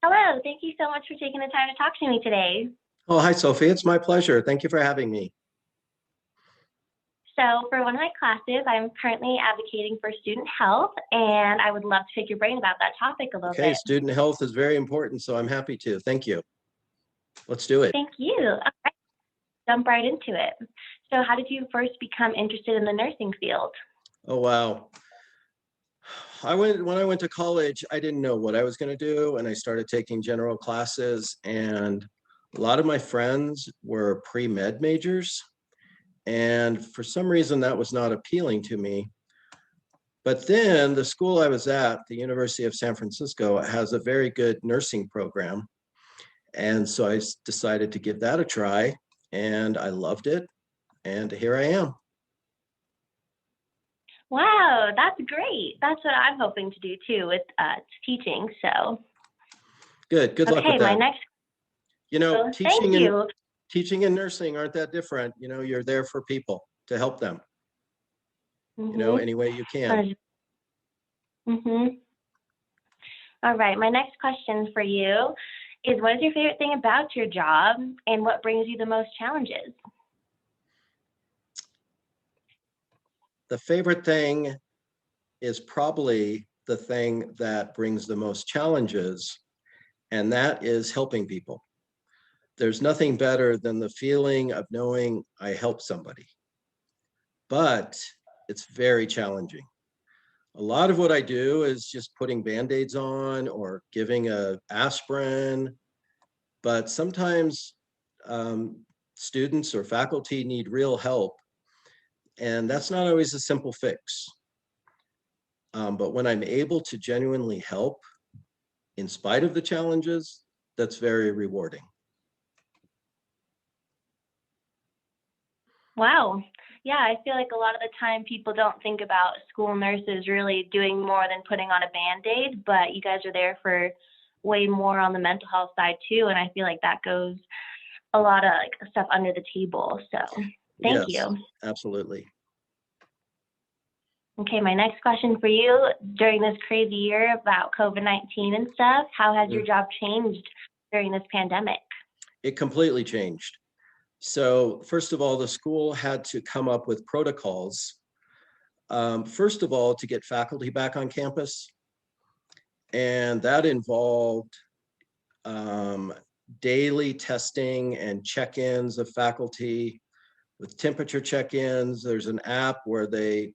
Hello, thank you so much for taking the time to talk to me today. Oh, hi, Sophie. It's my pleasure. Thank you for having me. So, for one of my classes, I'm currently advocating for student health, and I would love to pick your brain about that topic a little Okay, bit. student health is very important, so I'm happy to. Thank you. Let's do it. Thank you. All right, jump right into it. So, how did you first become interested in the nursing field? Oh, wow. When I went to college, I didn't know what I was going to do, and I started taking general classes, and a lot of my friends were pre-med majors, and for some reason that was not appealing to me. But then the school I was at, the University of San Francisco, has a very good nursing program. And so I decided to give that a try, and I loved it. And here I am. Wow, that's great. That's what I'm hoping to do too with teaching. So, Good. Good luck with okay, my that. next. You know, Thank you. teaching and nursing aren't that different. You know, you're there for people to help them, Mhm. any way you can. Mhm. All right, my next question for you is what is your favorite thing about your job and what brings you the most challenges? The favorite thing is probably the thing that brings the most challenges, and that is helping people. There's nothing better than the feeling of knowing I helped somebody, but it's very challenging. A lot of what I do is just putting band-aids on or giving a aspirin, but sometimes students or faculty need real help, and that's not always a simple fix. But when I'm able to genuinely help in spite of the challenges, that's very rewarding. Wow. Yeah, I feel like a lot of the time people don't think about school nurses really doing more than putting on a band-aid, but you guys are there for way more on the mental health side too, and I feel like that goes a lot of like stuff under the table. So, thank Yes, you. absolutely. Okay, my next question for you during this crazy year about COVID-19 and stuff, how has your Mm. job changed during this pandemic? It completely changed. So first of all, the school had to come up with protocols. First of all, to get faculty back on campus, and that involved um, daily testing and check-ins of faculty with temperature check-ins. There's an app where they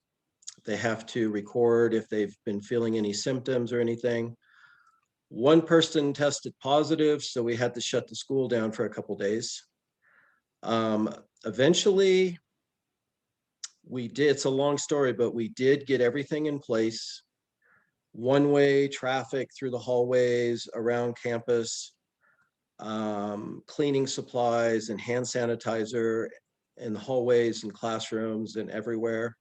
have to record if they've been feeling any symptoms or anything. One person tested positive, so we had to shut the school down for a couple days. Um, Eventually, we did, it's a long story, but we did get everything in place. One-way traffic through the hallways around campus, cleaning supplies and hand sanitizer in the hallways and classrooms and everywhere.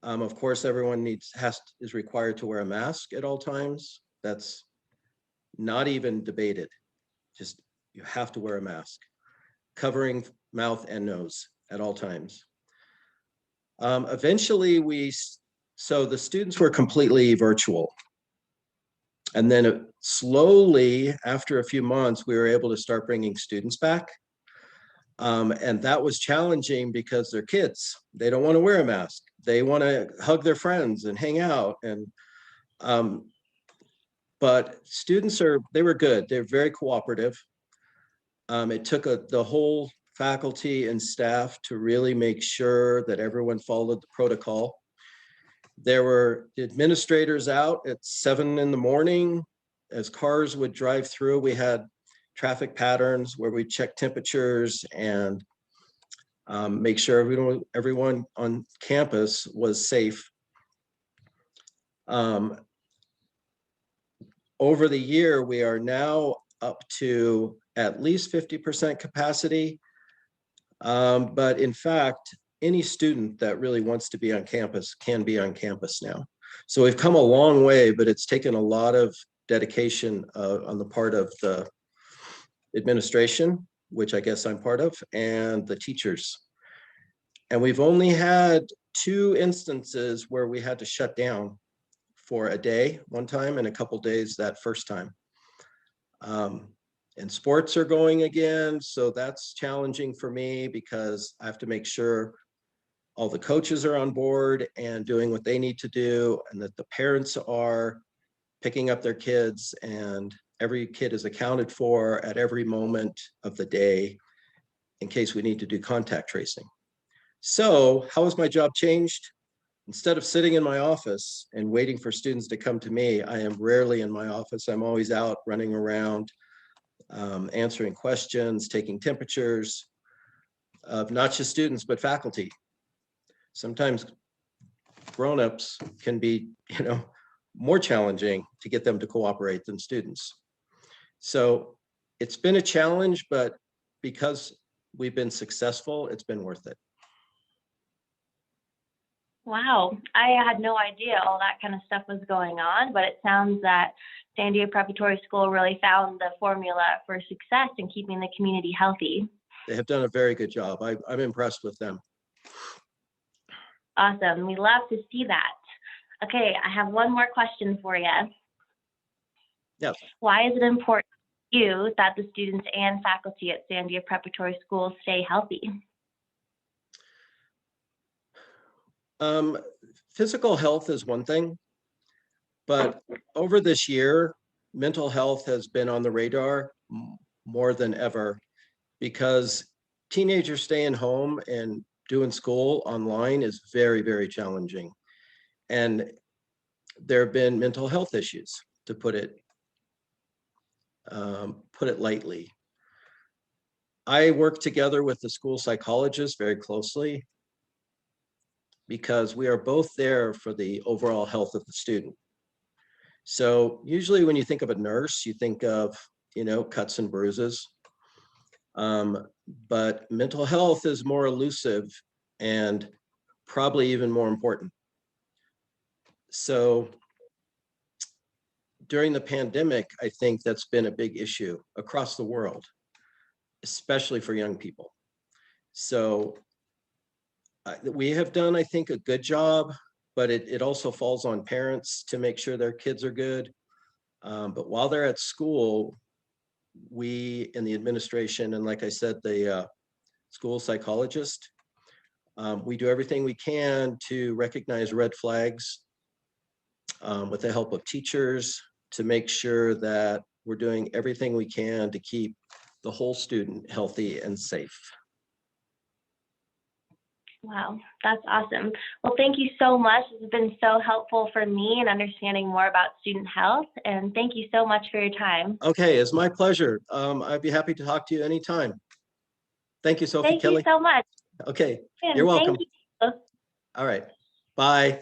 Of course, everyone is required to wear a mask at all times. That's not even debated. Just you have to wear a mask, covering mouth and nose at all times. Eventually, so the students were completely virtual. And then slowly, after a few months, we were able to start bringing students back. And that was challenging because they're kids. They don't want to wear a mask. They want to hug their friends and hang out. And but they were good. They're very cooperative. It took the whole faculty and staff to really make sure that everyone followed the protocol. There were administrators out at 7 in the morning as cars would drive through. We had traffic patterns where we check temperatures and make sure everyone on campus was safe. Over the year, we are now up to at least 50% capacity. But in fact, any student that really wants to be on campus can be on campus now. So we've come a long way, but it's taken a lot of dedication on the part of the administration, which I guess I'm part of, and the teachers. And we've only had 2 instances where we had to shut down for a day one time and a couple days that first time. And sports are going again, so that's challenging for me because I have to make sure all the coaches are on board and doing what they need to do, and that the parents are picking up their kids, and every kid is accounted for at every moment of the day in case we need to do contact tracing. So how has my job changed? Instead of sitting in my office and waiting for students to come to me, I am rarely in my office. I'm always out running around, answering questions, taking temperatures of not just students, but faculty. Sometimes grown-ups can be, more challenging to get them to cooperate than students. So it's been a challenge, but because we've been successful, it's been worth it. Wow, I had no idea all that kind of stuff was going on, but it sounds that Sandia Preparatory School really found the formula for success in keeping the community healthy. They have done a very good job. I'm impressed with them. Awesome, we love to see that. Okay, I have one more question for you. Yes. Why is it important to you that the students and faculty at Sandia Preparatory School stay healthy? Physical health is one thing, but over this year, mental health has been on the radar more than ever because teenagers staying home and doing school online is very, very challenging. And there have been mental health issues, to put it lightly. I work together with the school psychologist very closely because we are both there for the overall health of the student. So usually when you think of a nurse, you think of, cuts and bruises. But mental health is more elusive and probably even more important. So during the pandemic, I think that's been a big issue across the world, especially for young people. So we have done, I think, a good job, but it also falls on parents to make sure their kids are good. But while they're at school, we in the administration, and like I said, the school psychologist, we do everything we can to recognize red flags with the help of teachers to make sure that we're doing everything we can to keep the whole student healthy and safe. Wow, that's awesome. Well, thank you so much. This has been so helpful for me in understanding more about student health. And thank you so much for your time. Okay, it's my pleasure. I'd be happy to talk to you anytime. Thank you, Sophie Thank Kelly. you so much. Okay, Yeah, you're welcome. Thank you. All right, bye.